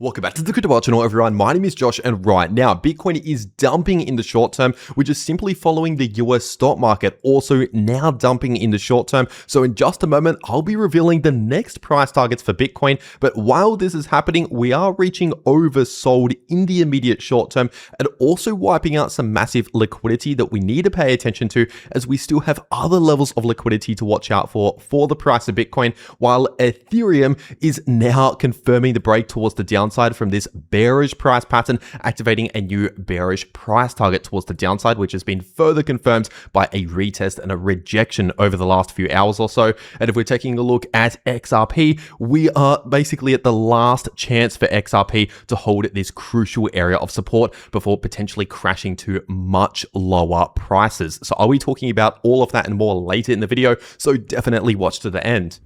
Welcome back to the cryptowrld channel, everyone. My name is Josh, and right now, Bitcoin is dumping in the short term, which is simply following the US stock market, also now dumping in the short term. So in just a moment, I'll be revealing the next price targets for Bitcoin. But while this is happening, we are reaching oversold in the immediate short term and also wiping out some massive liquidity that we need to pay attention to, as we still have other levels of liquidity to watch out for the price of Bitcoin, while Ethereum is now confirming the break towards the downside from this bearish price pattern, activating a new bearish price target towards the downside, which has been further confirmed by a retest and a rejection over the last few hours or so. And if we're taking a look at XRP, we are basically at the last chance for XRP to hold this crucial area of support before potentially crashing to much lower prices. So are we talking about all of that and more later in the video? So definitely watch to the end.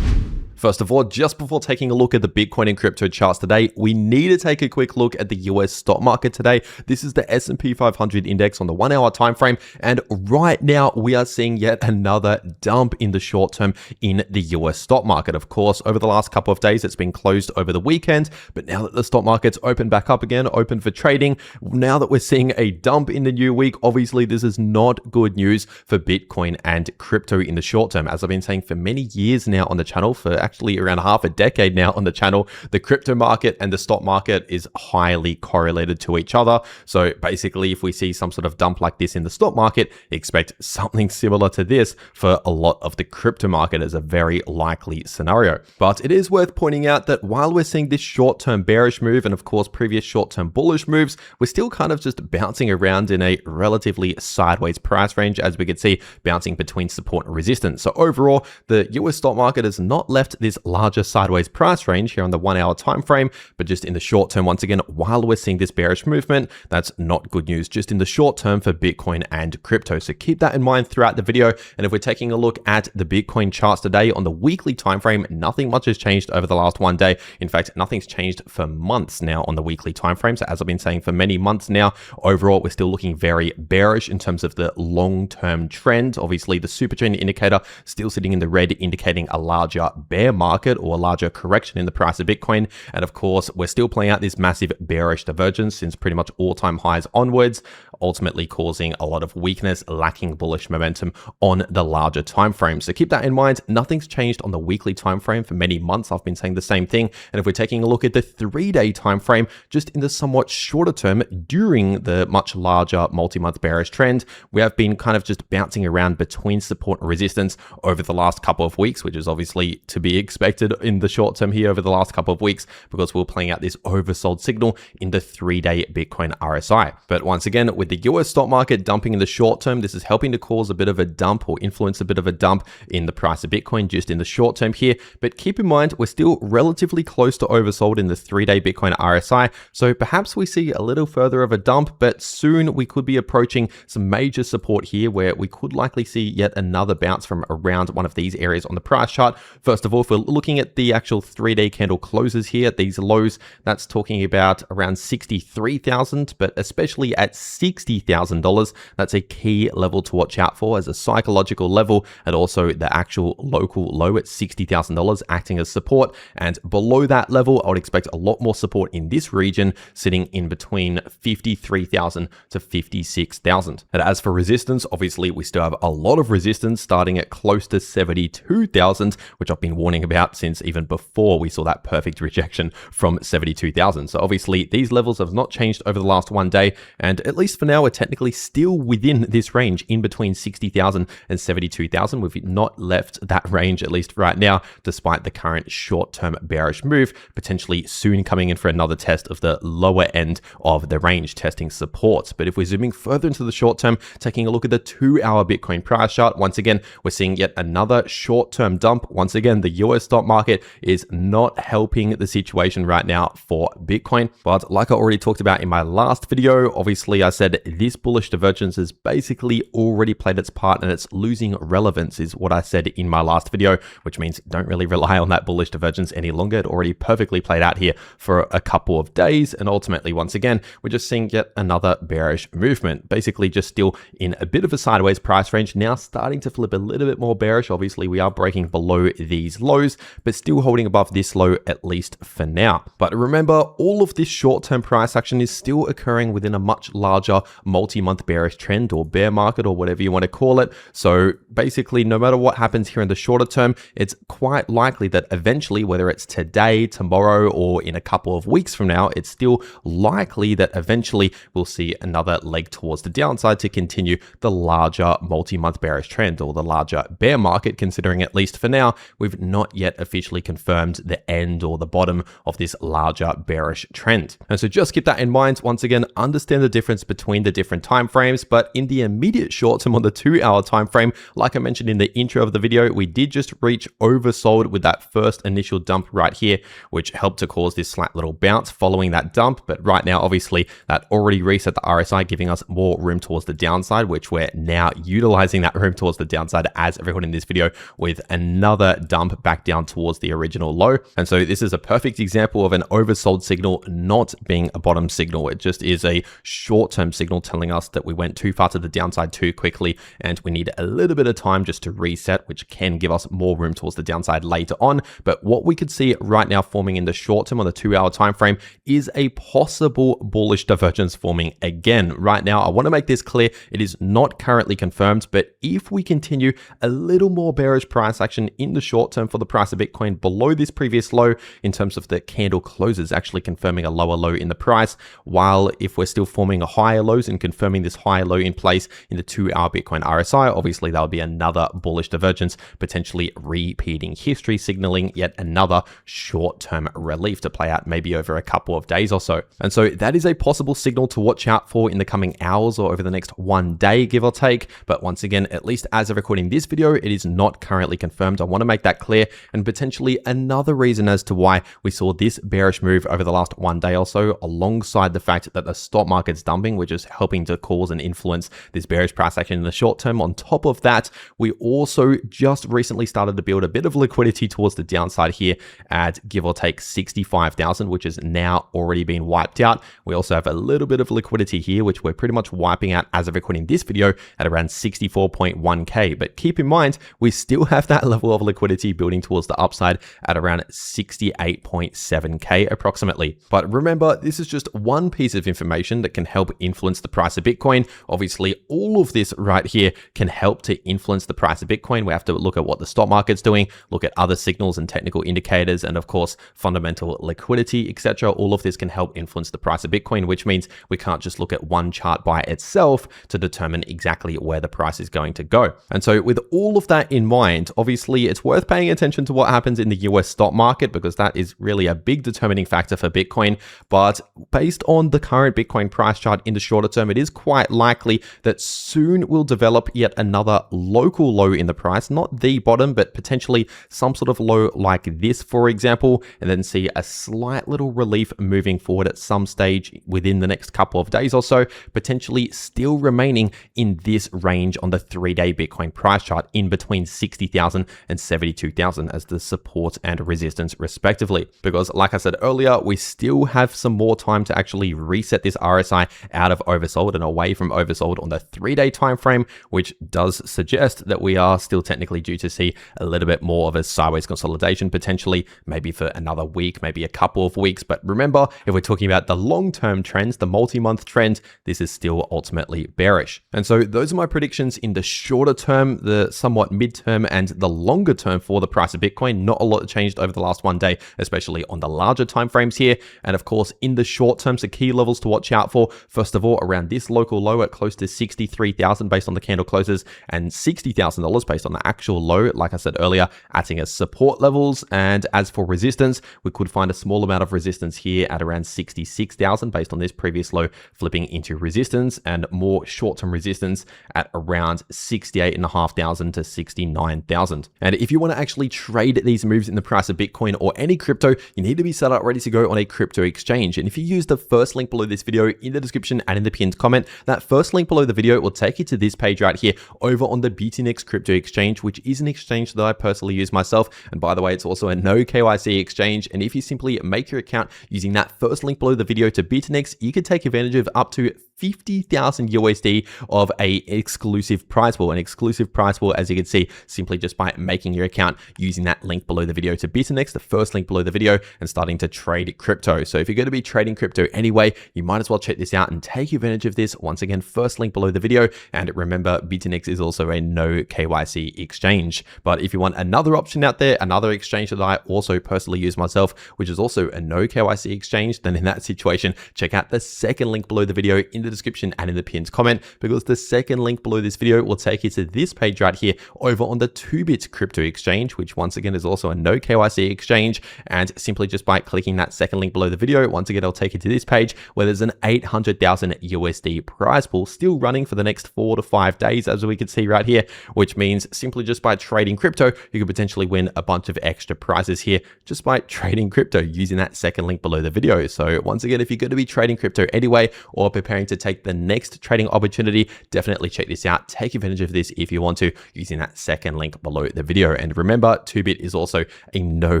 First of all, just before taking a look at the Bitcoin and crypto charts today, we need to take a quick look at the US stock market today. This is the S&P 500 index on the 1 hour time frame, and right now we are seeing yet another dump in the short term in the US stock market. Of course, over the last couple of days, it's been closed over the weekend, but now that the stock market's opened back up again, open for trading, now that we're seeing a dump in the new week, obviously this is not good news for Bitcoin and crypto in the short term. As I've been saying for many years now on the channel, for actually around half a decade now on the channel, the crypto market and the stock market is highly correlated to each other. So basically, if we see some sort of dump like this in the stock market, expect something similar to this for a lot of the crypto market as a very likely scenario. But it is worth pointing out that while we're seeing this short-term bearish move and of course previous short-term bullish moves, we're still kind of just bouncing around in a relatively sideways price range, as we can see, bouncing between support and resistance. So overall, the US stock market has not left this larger sideways price range here on the 1 hour time frame, but just in the short term, once again, while we're seeing this bearish movement, that's not good news just in the short term for Bitcoin and crypto. So keep that in mind throughout the video. And if we're taking a look at the Bitcoin charts today on the weekly time frame, nothing much has changed over the last 1 day. In fact, nothing's changed for months now on the weekly time frame. So as I've been saying for many months now, overall, we're still looking very bearish in terms of the long-term trend. Obviously, the super trend indicator still sitting in the red, indicating a larger bear market or a larger correction in the price of Bitcoin. And of course, we're still playing out this massive bearish divergence since pretty much all-time highs onwards, ultimately causing a lot of weakness, lacking bullish momentum on the larger time frame. So keep that in mind. Nothing's changed on the weekly time frame for many months. I've been saying the same thing. And if we're taking a look at the 3-day time frame, just in the somewhat shorter term during the much larger multi-month bearish trend, we have been kind of just bouncing around between support and resistance over the last couple of weeks, which is obviously to be expected in the short term here over the last couple of weeks, because we're playing out this oversold signal in the 3-day Bitcoin RSI. But once again, with the US stock market dumping in the short term, this is helping to cause a bit of a dump or influence a bit of a dump in the price of Bitcoin just in the short term here. But keep in mind, we're still relatively close to oversold in the 3-day Bitcoin RSI. So perhaps we see a little further of a dump, but soon we could be approaching some major support here where we could likely see yet another bounce from around one of these areas on the price chart. First of all, if we're looking at the actual 3-day candle closes here at these lows, that's talking about around 63,000, but especially at $60,000, that's a key level to watch out for as a psychological level, and also the actual local low at $60,000 acting as support. And below that level, I would expect a lot more support in this region, sitting in between 53,000 to 56,000. And as for resistance, obviously we still have a lot of resistance starting at close to 72,000, which I've been warning about since even before we saw that perfect rejection from 72,000. So obviously these levels have not changed over the last 1 day, and at least for now we're technically still within this range in between 60,000 and 72,000. We've not left that range, at least right now, despite the current short-term bearish move, potentially soon coming in for another test of the lower end of the range, testing support. But if we're zooming further into the short term, taking a look at the 2-hour Bitcoin price chart, once again we're seeing yet another short-term dump. Once again, the US stock market is not helping the situation right now for Bitcoin. But like I already talked about in my last video, obviously I said said, this bullish divergence has basically already played its part and it's losing relevance is what I said in my last video, which means don't really rely on that bullish divergence any longer. It already perfectly played out here for a couple of days. And ultimately, once again, we're just seeing yet another bearish movement, basically just still in a bit of a sideways price range, now starting to flip a little bit more bearish. Obviously, we are breaking below these lows, but still holding above this low, at least for now. But remember, all of this short-term price action is still occurring within a much larger multi-month bearish trend or bear market or whatever you want to call it. So basically, no matter what happens here in the shorter term, it's quite likely that eventually, whether it's today, tomorrow, or in a couple of weeks from now, it's still likely that eventually we'll see another leg towards the downside to continue the larger multi-month bearish trend or the larger bear market, considering at least for now, we've not yet officially confirmed the end or the bottom of this larger bearish trend. And so just keep that in mind. Once again, understand the difference between the different time frames, but in the immediate short term on the 2-hour time frame, like I mentioned in the intro of the video, we did just reach oversold with that first initial dump right here, which helped to cause this slight little bounce following that dump. But right now, obviously, that already reset the RSI, giving us more room towards the downside, which we're now utilizing that room towards the downside as everyone in this video with another dump back down towards the original low. And so this is a perfect example of an oversold signal not being a bottom signal. It just is a short-term signal telling us that we went too far to the downside too quickly and we need a little bit of time just to reset, which can give us more room towards the downside later on. But what we could see right now forming in the short term on the 2-hour time frame is a possible bullish divergence forming again. Right now, I want to make this clear. It is not currently confirmed, but if we continue a little more bearish price action in the short term for the price of Bitcoin below this previous low in terms of the candle closes actually confirming a lower low in the price, while if we're still forming a higher lows and confirming this higher low in place in the 2-hour Bitcoin RSI, obviously that would be another bullish divergence, potentially repeating history, signaling yet another short-term relief to play out maybe over a couple of days or so. And so that is a possible signal to watch out for in the coming hours or over the next 1 day, give or take. But once again, at least as of recording this video, it is not currently confirmed. I want to make that clear, and potentially another reason as to why we saw this bearish move over the last 1 day or so, alongside the fact that the stock market's dumping, which is helping to cause and influence this bearish price action in the short term. On top of that, we also just recently started to build a bit of liquidity towards the downside here at give or take 65,000, which has now already been wiped out. We also have a little bit of liquidity here, which we're pretty much wiping out as of recording this video at around 64.1k. But keep in mind, we still have that level of liquidity building towards the upside at around 68.7k approximately. But remember, this is just one piece of information that can help influence the price of Bitcoin. Obviously, all of this right here can help to influence the price of Bitcoin. We have to look at what the stock market's doing, look at other signals and technical indicators, and of course, fundamental liquidity, etc. All of this can help influence the price of Bitcoin, which means we can't just look at one chart by itself to determine exactly where the price is going to go. And so with all of that in mind, obviously, it's worth paying attention to what happens in the US stock market, because that is really a big determining factor for Bitcoin. But based on the current Bitcoin price chart in the shorter term, it is quite likely that soon we'll develop yet another local low in the price, not the bottom, but potentially some sort of low like this, for example, and then see a slight little relief moving forward at some stage within the next couple of days or so, potentially still remaining in this range on the 3-day Bitcoin price chart in between 60,000 and 72,000 as the support and resistance respectively. Because like I said earlier, we still have some more time to actually reset this RSI out of oversold and away from oversold on the 3-day time frame, which does suggest that we are still technically due to see a little bit more of a sideways consolidation, potentially maybe for another week, maybe a couple of weeks. But remember, if we're talking about the long-term trends, the multi-month trend, this is still ultimately bearish. And so those are my predictions in the shorter term, the somewhat mid-term, and the longer term for the price of Bitcoin. Not a lot changed over the last 1 day, especially on the larger time frames here. And of course, in the short term, so key levels to watch out for, first of all, around this local low at close to 63,000 based on the candle closes, and $60,000 based on the actual low, like I said earlier, acting as support levels. And as for resistance, we could find a small amount of resistance here at around 66,000 based on this previous low flipping into resistance, and more short-term resistance at around 68,500 to 69,000. And if you want to actually trade these moves in the price of Bitcoin or any crypto, you need to be set up ready to go on a crypto exchange. And if you use the first link below this video in the description and in in the pinned comment. That first link below the video will take you to this page right here over on the BTNX crypto exchange, which is an exchange that I personally use myself. And by the way, it's also a no KYC exchange. And if you simply make your account using that first link below the video to BTNX, you can take advantage of up to 50,000 USD of a exclusive prize pool. An exclusive prize pool, as you can see, simply just by making your account using that link below the video to BTNX, the first link below the video, and starting to trade crypto. So if you're going to be trading crypto anyway, you might as well check this out and take advantage of this. Once again, first link below the video. And remember, BTNX is also a no KYC exchange. But if you want another option out there, another exchange that I also personally use myself, which is also a no KYC exchange, then in that situation, check out the second link below the video in the description and in the pinned comment, because the second link below this video will take you to this page right here over on the 2bit crypto exchange, which once again is also a no KYC exchange. And simply just by clicking that second link below the video, once again, it'll take you to this page where there's an 800,000 USD prize pool still running for the next 4 to 5 days, as we can see right here, which means simply just by trading crypto, you could potentially win a bunch of extra prizes here just by trading crypto using that second link below the video. So once again, if you're going to be trading crypto anyway, or preparing to take the next trading opportunity, definitely check this out. Take advantage of this if you want to, using that second link below the video. And remember, 2bit is also a no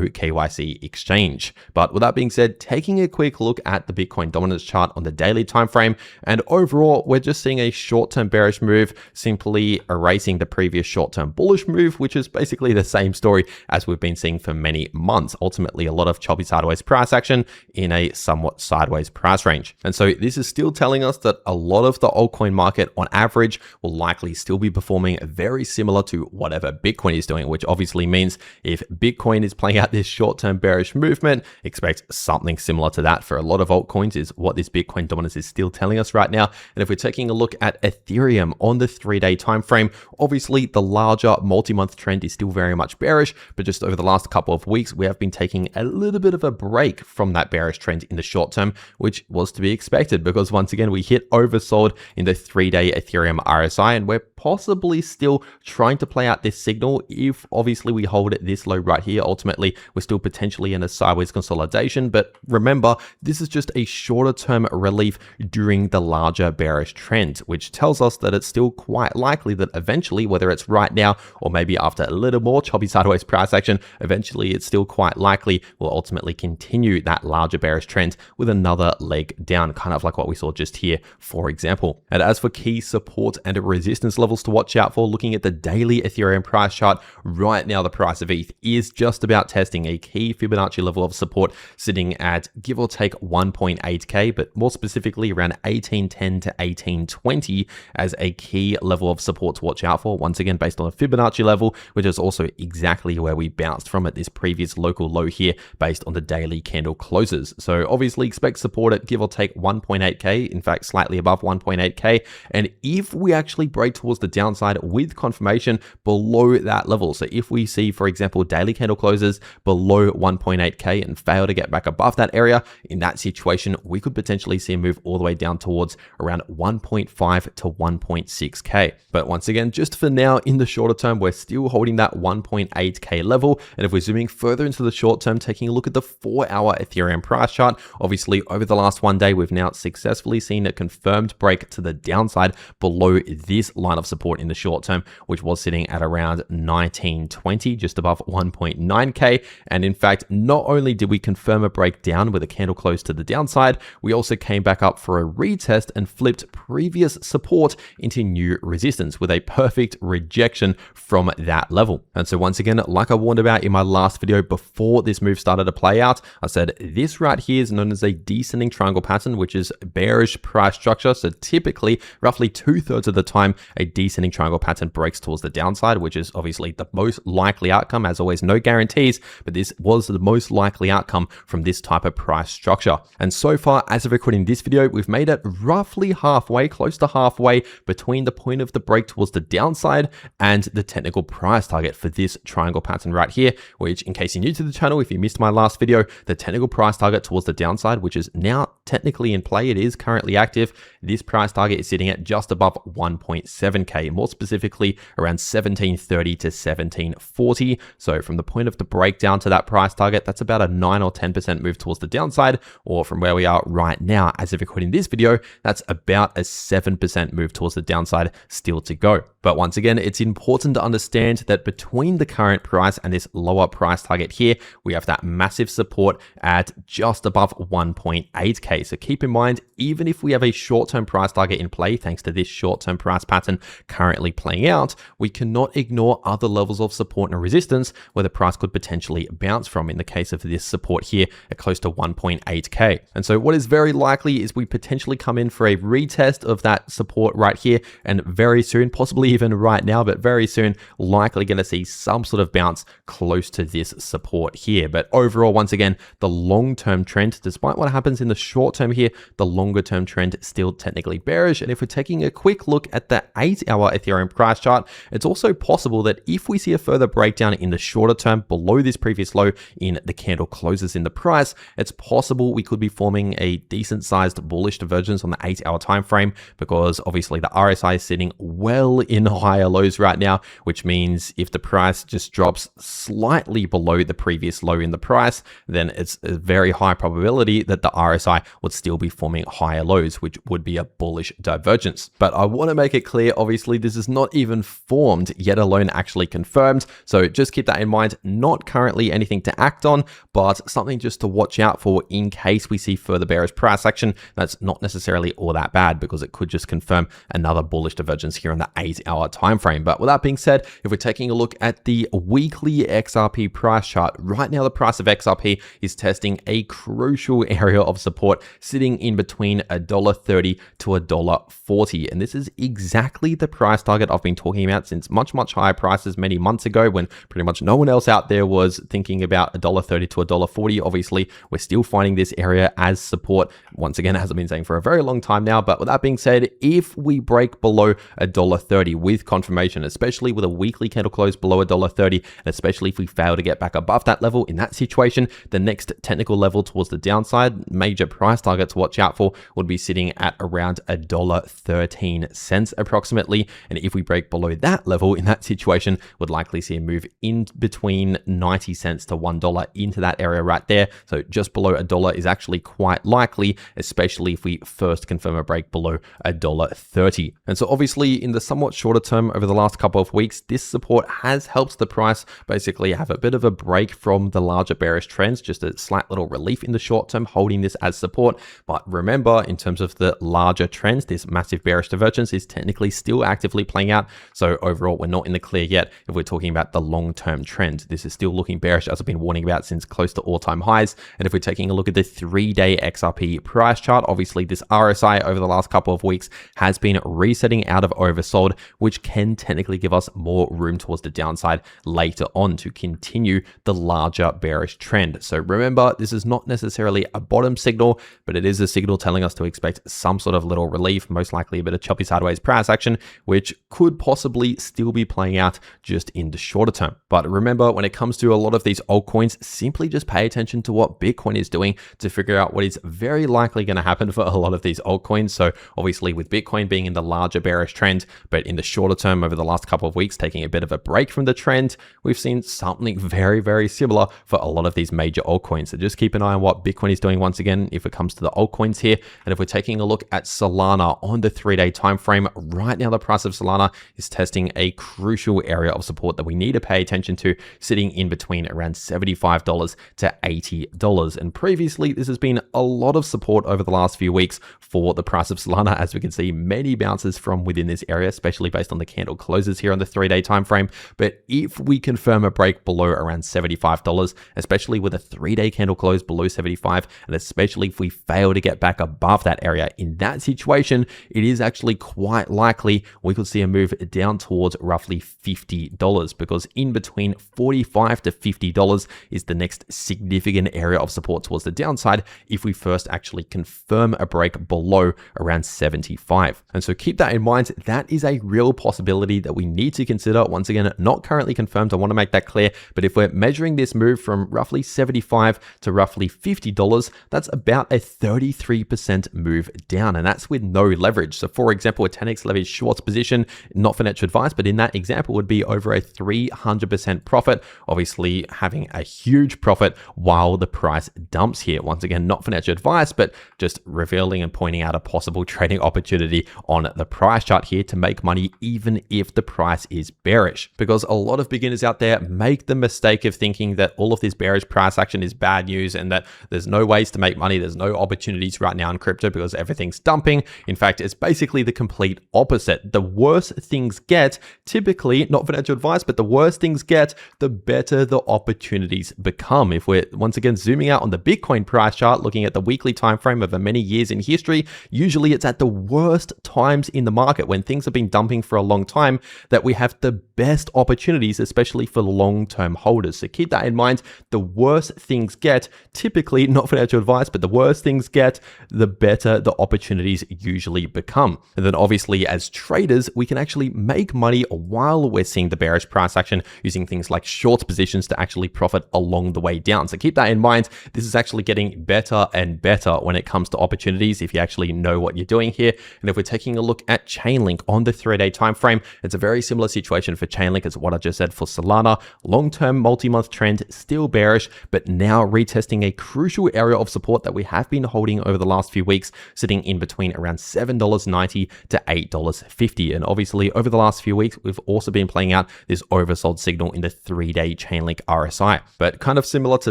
KYC exchange. But with that being said, taking a quick look at the Bitcoin dominance chart on the daily time frame, and overall, we're just seeing a short-term bearish move, simply erasing the previous short-term bullish move, which is basically the same story as we've been seeing for many months. Ultimately, a lot of choppy sideways price action in a somewhat sideways price range. And so this is still telling us that a lot of the altcoin market on average will likely still be performing very similar to whatever Bitcoin is doing, which obviously means if Bitcoin is playing out this short-term bearish movement, expect something similar to that for a lot of altcoins is what this Bitcoin dominance is still telling us right now. And if we're taking a look at Ethereum on the 3-day time frame, obviously the larger multi-month trend is still very much bearish, but just over the last couple of weeks, we have been taking a little bit of a break from that bearish trend in the short term, which was to be expected because once again, we hit oversold in the 3-day Ethereum RSI, and we're possibly still trying to play out this signal. If obviously we hold it this low right here, ultimately we're still potentially in a sideways consolidation. But remember, this is just a shorter term relief during the larger bearish trend, which tells us that it's still quite likely that eventually, whether it's right now or maybe after a little more choppy sideways price action, eventually it's still quite likely we'll ultimately continue that larger bearish trend with another leg down, kind of like what we saw just here, for example. And as for key support and resistance levels to watch out for, looking at the daily Ethereum price chart, right now the price of ETH is just about testing a key Fibonacci level of support, sitting at give or take 1.8k, but more specifically around 1810 to 1820 as a key level of support to watch out for. Once again, based on a Fibonacci level, which is also exactly where we bounced from at this previous local low here, based on the daily candle closes. So obviously expect support at give or take 1.8k, in fact slightly above 1.8k. And if we actually break towards the downside with confirmation below that level, so if we see, for example, daily candle closes below 1.8k and fail to get back above that area, in that situation we could potentially see a move all the way down towards around 1.5 to 1.6k. But once again, just for now, in the shorter term, we're still holding that 1.8k level. And if we're zooming further into the short term, taking a look at the 4-hour Ethereum price chart, obviously over the last one day, we've now successfully seen a confirmed break to the downside below this line of support in the short term, which was sitting at around 1920, just above 1.9k. And in fact, not only did we confirm a breakdown with a candle close to the downside, we also came back up for a retest and flipped previous support into new resistance with a perfect rejection from that level. And so once again, like I warned about in my last video before this move started to play out, I said this right here is known as a descending triangle pattern, which is bearish price structure. So typically, roughly 2/3 of the time, a descending triangle pattern breaks towards the downside, which is obviously the most likely outcome. As always, no guarantees, but this was the most likely outcome from this type of price structure. And so far, as of recording this video, we've made it roughly halfway, close to halfway between the point of the break towards the downside and the technical price target for this triangle pattern right here, which, in case you're new to the channel, if you missed my last video, the technical price target towards the downside, which is now technically in play, it is currently active. This price target is sitting at just above 1.7k, more specifically around 1730 to 1740. So from the point of the breakdown to that price target, that's about a 9 or 10% move towards the downside, or from where we are right now, as of recording this video, go, that's about a 7% move towards the downside still to go. But once again, it's important to understand that between the current price and this lower price target here, we have that massive support at just above 1.8k. So keep in mind, even if we have a short-term price target in play, thanks to this short-term price pattern currently playing out, we cannot ignore other levels of support and resistance where the price could potentially bounce from, in the case of this support here at close to 1.8k. And so what is very likely is we potentially come in for a retest of that support right here, and very soon, possibly even right now, but very soon, likely going to see some sort of bounce close to this support here. But overall, once again, the long-term trend, despite what happens in the short term here, the longer-term trend still technically bearish. And if we're taking a quick look at the 8-hour Ethereum price chart, it's also possible that if we see a further breakdown in the shorter term below this previous low in the candle closes in the price, it's possible we could be forming a decent sized bullish divergence on the 8-hour time frame, because obviously the RSI is sitting well in higher lows right now, which means if the price just drops slightly below the previous low in the price, then it's a very high probability that the RSI would still be forming higher lows, which would be a bullish divergence. But I want to make it clear, obviously this is not even formed, yet alone actually confirmed. So just keep that in mind. Not currently anything to act on, but something just to watch out for in case we see further bearish price action. That's not necessarily all that bad, because it could just confirm another bullish divergence here on the 8-hour time frame. But with that being said, if we're taking a look at the weekly XRP price chart, right now the price of XRP is testing a crucial area of support, sitting in between $1.30 to $1.40. And this is exactly the price target I've been talking about since much higher prices many months ago, when pretty much no one else out there was thinking about $1.30 to $1.40. Obviously, we're still finding this area as support. Once again, as I've been saying for a very long time now. But with that being said, if we break below $1.30 with confirmation, especially with a weekly candle close below $1.30, and especially if we fail to get back above that level, in that situation, the next technical level towards the downside, major price target to watch out for, would be sitting at around $1.13 approximately. And if we break below that level, in that situation, would likely see a move in between 90 cents to $1 into that area right there. So just below $1 is actually quite likely, especially if we first confirm a break below $1.30. And so obviously in the somewhat shorter term over the last couple of weeks, this support has helped the price basically have a bit of a break from the larger bearish trends, just a slight little relief in the short term, holding this as support. But remember, in terms of the larger trends, this massive bearish divergence is technically still actively playing out. So overall, we're not in the clear yet if we're talking about the long-term trend. This is still looking bearish, as I've been warning about since close to all-time highs. And if we're taking a look at the 3-day XRP price chart, obviously this RSI over the last couple of weeks has been resetting out of oversold, which can technically give us more room towards the downside later on to continue the larger bearish trend. So remember, this is not necessarily a bottom signal, but it is a signal telling us to expect some sort of little relief, most likely a bit of choppy sideways price action, which could possibly still be playing out just in the shorter term. But remember, when it comes to a lot of these altcoins, simply just pay attention to what Bitcoin is doing to figure out what is very likely going to happen for a lot of these altcoins. So obviously with Bitcoin being in the larger bearish trend, but in the shorter term over the last couple of weeks taking a bit of a break from the trend, we've seen something very similar for a lot of these major altcoins. So just keep an eye on what Bitcoin is doing once again if it comes to the altcoins here. And if we're taking a look at Solana on the 3-day time frame, right now the price of Solana is testing a crucial area of support that we need to pay attention to, sitting in between around $75 to $80. And previously, this has been a lot of support over the last few weeks for the price of Solana, as we can see many bounces from within this area, especially based on the candle closes here on the 3-day time frame. But if we confirm a break below around $75, especially with a 3-day candle close below 75, and especially if we fail to get back above that area, in that situation, it is actually quite likely we could see a move down towards roughly $50, because in between $45 to $50 is the next significant area of support towards the downside if we first actually confirm a break below around 75. And so keep that in mind. That is a real real possibility that we need to consider. Once again, not currently confirmed. I want to make that clear. But if we're measuring this move from roughly $75 to roughly $50, that's about a 33% move down. And that's with no leverage. So for example, a 10x leverage shorts position, not financial advice, but in that example would be over a 300% profit, obviously having a huge profit while the price dumps here. Once again, not financial advice, but just revealing and pointing out a possible trading opportunity on the price chart here to make money even if the price is bearish. Because a lot of beginners out there make the mistake of thinking that all of this bearish price action is bad news and that there's no ways to make money, there's no opportunities right now in crypto because everything's dumping. In fact, it's basically the complete opposite. The worse things get, typically, not financial advice, but the worse things get, the better the opportunities become. If we're once again zooming out on the Bitcoin price chart, looking at the weekly time frame over many years in history, usually it's at the worst times in the market when things have been dumping for a long time that we have the best opportunities, especially for long-term holders. So keep that in mind. The worse things get, typically, not financial advice, but the worse things get, the better the opportunities usually become. And then obviously as traders, we can actually make money while we're seeing the bearish price action using things like short positions to actually profit along the way down. So keep that in mind. This is actually getting better and better when it comes to opportunities if you actually know what you're doing here. And if we're taking a look at Chainlink on the 3-day time frame, it's a very similar situation for Chainlink as what I just said for Solana. Long-term multi-month trend still bearish, but now retesting a crucial area of support that we have been holding over the last few weeks, sitting in between around $7.90 to $8.50. And obviously over the last few weeks, we've also been playing out this oversold signal in the 3-day Chainlink RSI. But kind of similar to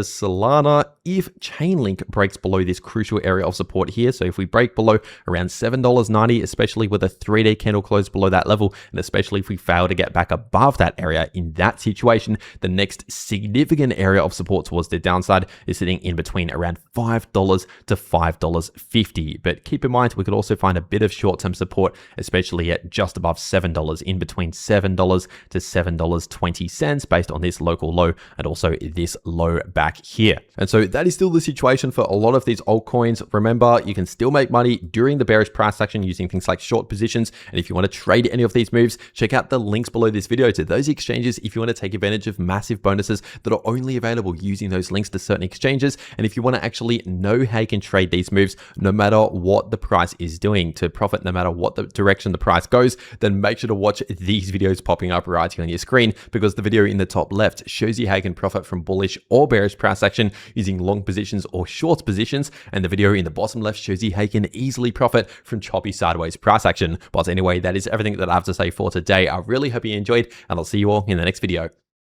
Solana, if Chainlink breaks below this crucial area of support here, so if we break below around $7.90, especially with a 3-day candle close below that level, and especially if we fail to get back above that area, in that situation, the next significant area of support towards the downside is sitting in between around $5 to $5.50. But keep in mind, we could also find a bit of short-term support, especially at just above $7, in between $7 to $7.20 based on this local low and also this low back here. And so that is still the situation for a lot of these altcoins. Remember, you can still make money during the bearish price action using things like short positions. And if you want to trade any of these moves, check out the links below this video to those exchanges if you want to take advantage of massive bonuses that are only available using those links to certain exchanges. And if you want to actually know how you can trade these moves, no matter what the price is doing to profit, no matter what the direction the price goes, then make sure to watch these videos popping up right here on your screen, because the video in the top left shows you how you can profit from bullish or bearish price action using long positions or short positions. And the video in the bottom left shows you how you can easily profit from choppy sideways price action. But anyway, that is everything that I have to say for today. I really hope you enjoyed, and I'll see you all in the next video.